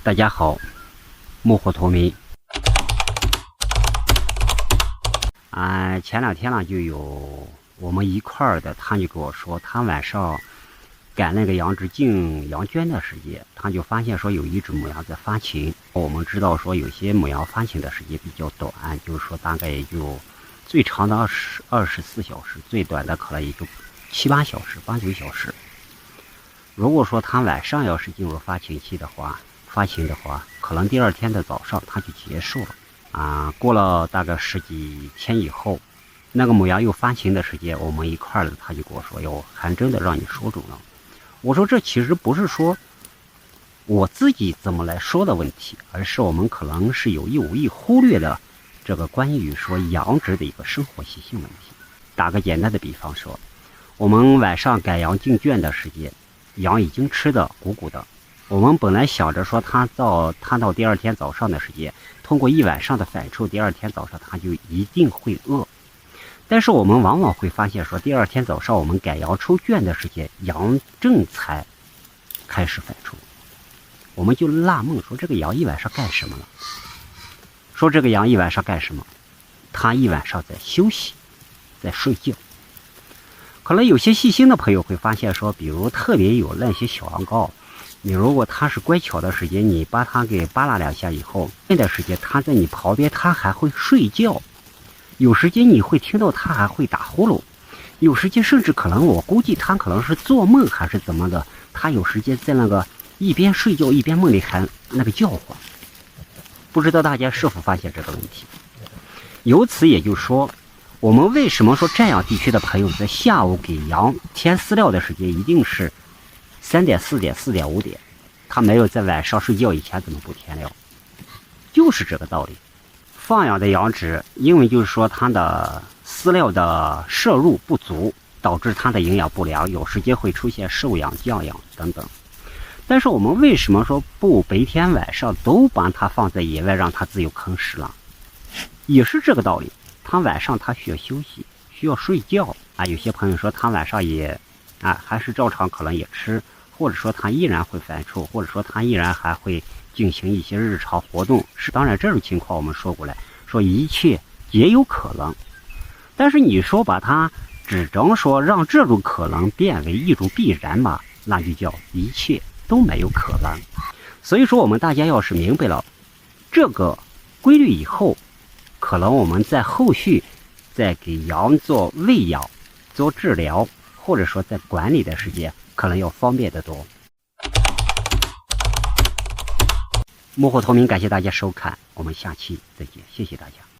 大家好，幕后透明。前两天呢，就有我们一块儿的，他就跟我说，他晚上赶那个羊只进羊圈的时间，他就发现说有一只母羊在发情。我们知道说有些母羊发情的时间比较短，就是说大概也就最长的24小时，最短的可能也就7、8小时、8、9小时。如果说他晚上要是进入发情的话，可能第二天的早上它就结束了。过了大概10几天以后，那个母羊又发情的时间，我们一块儿的，他就跟我说：“哟，还真的让你说中了。”我说：“这其实不是说我自己怎么来说的问题，而是我们可能是有意无意忽略了这个关于说羊只的一个生活习性问题。打个简单的比方说，我们晚上赶羊进圈的时间，羊已经吃得鼓鼓的。我们本来想着说它到第二天早上的时间，通过一晚上的反刍，第二天早上它就一定会饿。但是我们往往会发现说，第二天早上我们赶羊出圈的时间，羊正才开始反刍，我们就纳闷说这个羊一晚上干什么了？它一晚上在休息，在睡觉。可能有些细心的朋友会发现说，比如特别有那些小羊羔，你如果它是乖巧的时间，你把它给扒拉2下以后，那段时间它在你旁边，它还会睡觉。有时间你会听到它还会打呼噜，有时间甚至可能我估计它可能是做梦还是怎么的，它有时间在那个一边睡觉一边梦里还那个叫唤。不知道大家是否发现这个问题？由此也就是说，我们为什么说这样地区的朋友在下午给羊添饲料的时间一定是3点、4点、4点、5点，他没有在晚上睡觉以前怎么不添料？就是这个道理。放养的羊只，因为就是说它的饲料的摄入不足，导致它的营养不良，有时间会出现瘦养、降养等等。但是我们为什么说不白天晚上都把它放在野外，让它自由啃食了？也是这个道理。它晚上它需要休息，需要睡觉有些朋友说他晚上也还是照常可能也吃，或者说他依然会反刍，或者说他依然还会进行一些日常活动。当然这种情况我们说过来说一切皆有可能，但是你说把它只能说让这种可能变为一种必然吧，那就叫一切都没有可能。所以说我们大家要是明白了这个规律以后，可能我们在后续在给羊做喂养、做治疗，或者说在管理的时间可能要方便得多。幕后透明，感谢大家收看，我们下期再见，谢谢大家。